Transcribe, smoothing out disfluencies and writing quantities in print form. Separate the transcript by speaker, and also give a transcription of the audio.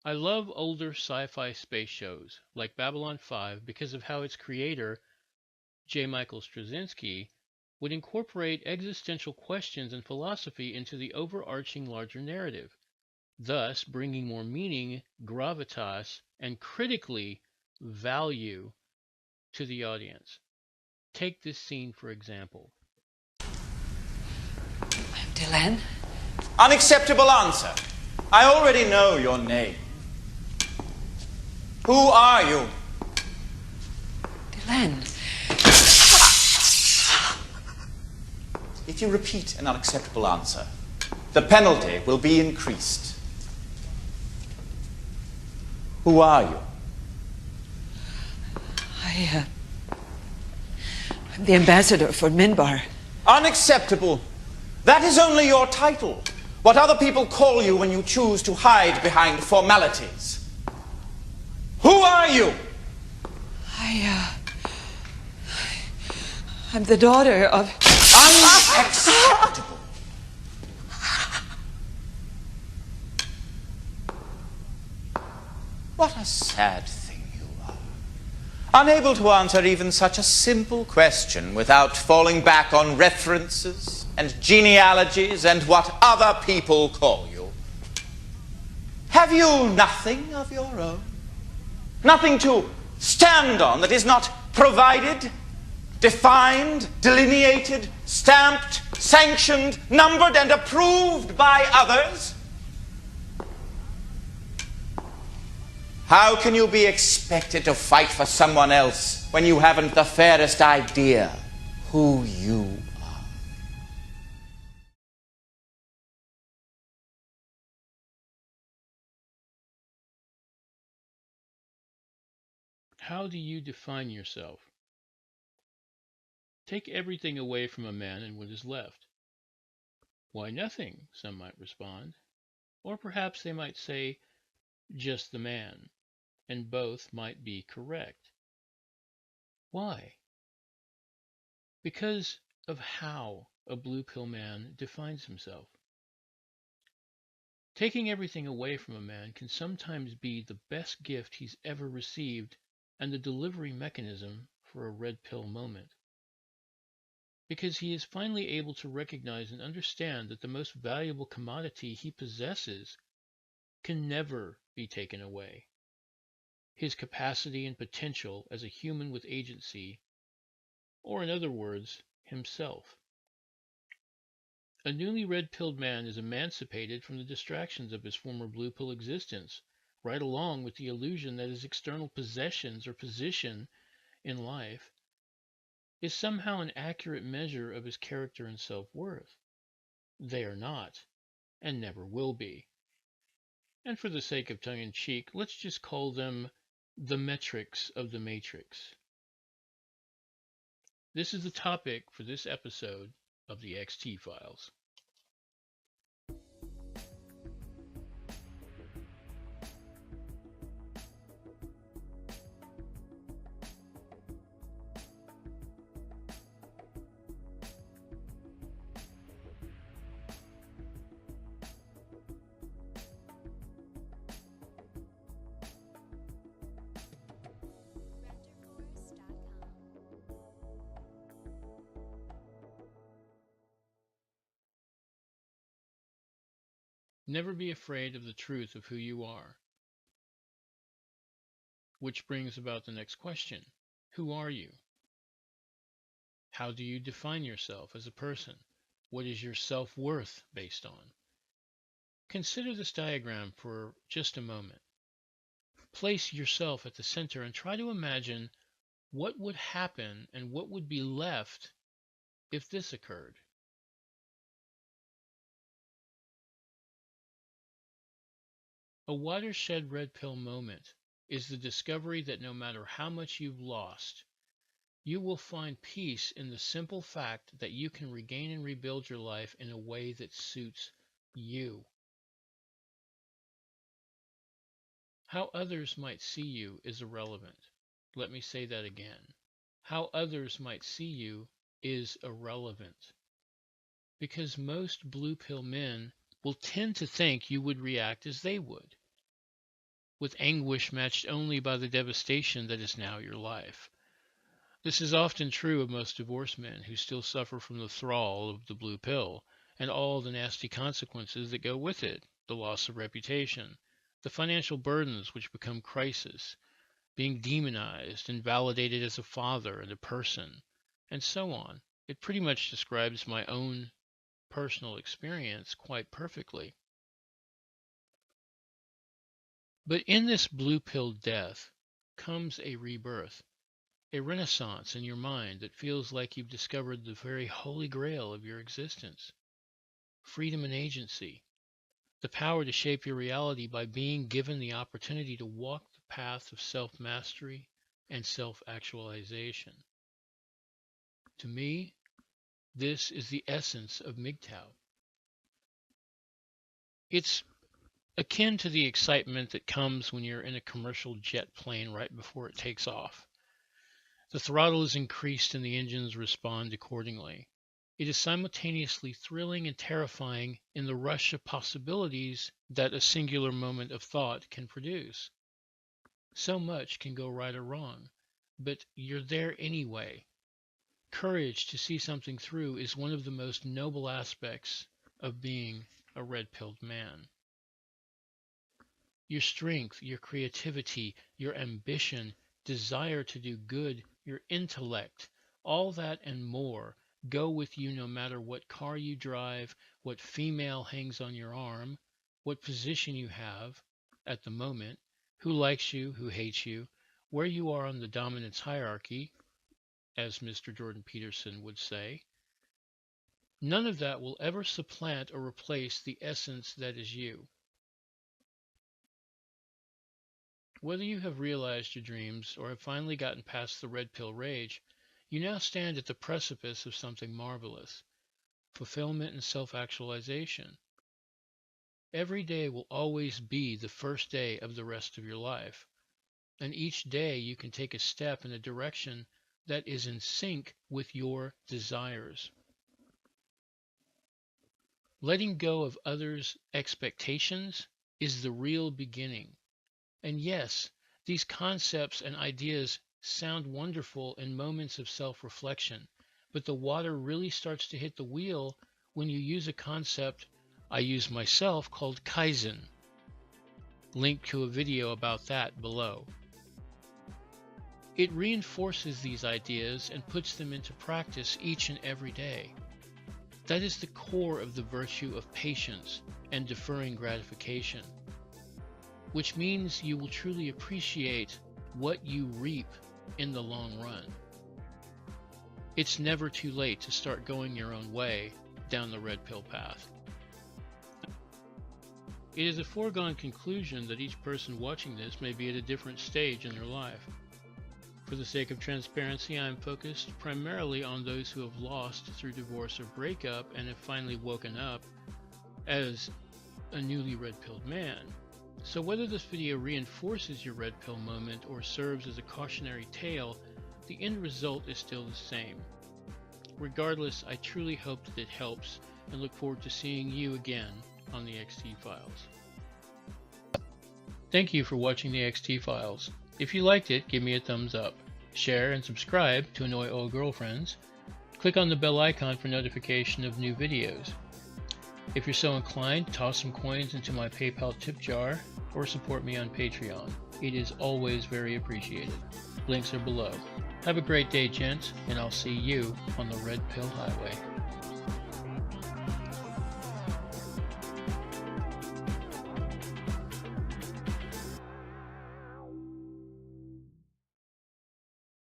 Speaker 1: I love older sci-fi space shows like Babylon 5 because of how its creator, J. Michael Straczynski, would incorporate existential questions and philosophy into the overarching larger narrative, thus bringing more meaning, gravitas, and critically value to the audience. Take this scene for example.
Speaker 2: Dylan?
Speaker 3: Unacceptable answer. I already know your name. Who are you?
Speaker 2: Dylan.
Speaker 3: If you repeat an unacceptable answer, the penalty will be increased. Who are you?
Speaker 2: I'm the ambassador for Minbar.
Speaker 3: Unacceptable. That is only your title. What other people call you when you choose to hide behind formalities. Who are you?
Speaker 2: I'm the daughter of...
Speaker 3: Unacceptable. What a sad thing you are. Unable to answer even such a simple question without falling back on references and genealogies and what other people call you. Have you nothing of your own? Nothing to stand on that is not provided, defined, delineated, stamped, sanctioned, numbered, and approved by others? How can you be expected to fight for someone else when you haven't the fairest idea who you are?
Speaker 1: How do you define yourself? Take everything away from a man and what is left. Why, nothing, some might respond. Or perhaps they might say, just the man, and both might be correct. Why? Because of how a blue pill man defines himself. Taking everything away from a man can sometimes be the best gift he's ever received and the delivery mechanism for a red pill moment. Because he is finally able to recognize and understand that the most valuable commodity he possesses can never be taken away. His capacity and potential as a human with agency, or in other words, himself. A newly red-pilled man is emancipated from the distractions of his former blue pill existence, right along with the illusion that his external possessions or position in life is somehow an accurate measure of his character and self-worth. They are not, and never will be. And for the sake of tongue-in-cheek, let's just call them the metrics of the matrix. This is the topic for this episode of the XT Files. Never be afraid of the truth of who you are. Which brings about the next question. Who are you? How do you define yourself as a person? What is your self-worth based on? Consider this diagram for just a moment. Place yourself at the center and try to imagine what would happen and what would be left if this occurred. A watershed red pill moment is the discovery that no matter how much you've lost, you will find peace in the simple fact that you can regain and rebuild your life in a way that suits you. How others might see you is irrelevant. Let me say that again. How others might see you is irrelevant. Because most blue pill men will tend to think you would react as they would. with anguish matched only by the devastation that is now your life. This is often true of most divorced men who still suffer from the thrall of the blue pill and all the nasty consequences that go with it, the loss of reputation, the financial burdens which become crisis, being demonized and validated as a father and a person, and so on. It pretty much describes my own personal experience quite perfectly. But in this blue pill death comes a rebirth, a renaissance in your mind that feels like you've discovered the very holy grail of your existence. Freedom and agency, the power to shape your reality by being given the opportunity to walk the path of self-mastery and self-actualization. To me, this is the essence of mgtow. It's akin to the excitement that comes when you're in a commercial jet plane right before it takes off. The throttle is increased and the engines respond accordingly. It is simultaneously thrilling and terrifying in the rush of possibilities that a singular moment of thought can produce. So much can go right or wrong, but you're there anyway. Courage to see something through is one of the most noble aspects of being a red-pilled man. Your strength, your creativity, your ambition, desire to do good, your intellect, all that and more go with you no matter what car you drive, what female hangs on your arm, what position you have at the moment, who likes you, who hates you, where you are on the dominance hierarchy, as Mr. Jordan Peterson would say. None of that will ever supplant or replace the essence that is you. Whether you have realized your dreams or have finally gotten past the red pill rage, you now stand at the precipice of something marvelous, fulfillment and self-actualization. Every day will always be the first day of the rest of your life, and each day you can take a step in a direction that is in sync with your desires. Letting go of others' expectations is the real beginning. And yes, these concepts and ideas sound wonderful in moments of self-reflection, but the water really starts to hit the wheel when you use a concept I use myself called Kaizen. Link to a video about that below. It reinforces these ideas and puts them into practice each and every day. That is the core of the virtue of patience and deferring gratification, which means you will truly appreciate what you reap in the long run. It's never too late to start going your own way down the red pill path. It is a foregone conclusion that each person watching this may be at a different stage in their life. For the sake of transparency, I am focused primarily on those who have lost through divorce or breakup and have finally woken up as a newly red-pilled man. So whether this video reinforces your red pill moment or serves as a cautionary tale, the end result is still the same. Regardless, I truly hope that it helps and look forward to seeing you again on the XT Files. Thank you for watching the XT Files. If you liked it, give me a thumbs up. Share and subscribe to annoy old girlfriends. Click on the bell icon for notification of new videos. If you're so inclined, toss some coins into my PayPal tip jar or support me on Patreon. It is always very appreciated. Links are below. Have a great day, gents, and I'll see you on the Red Pill Highway.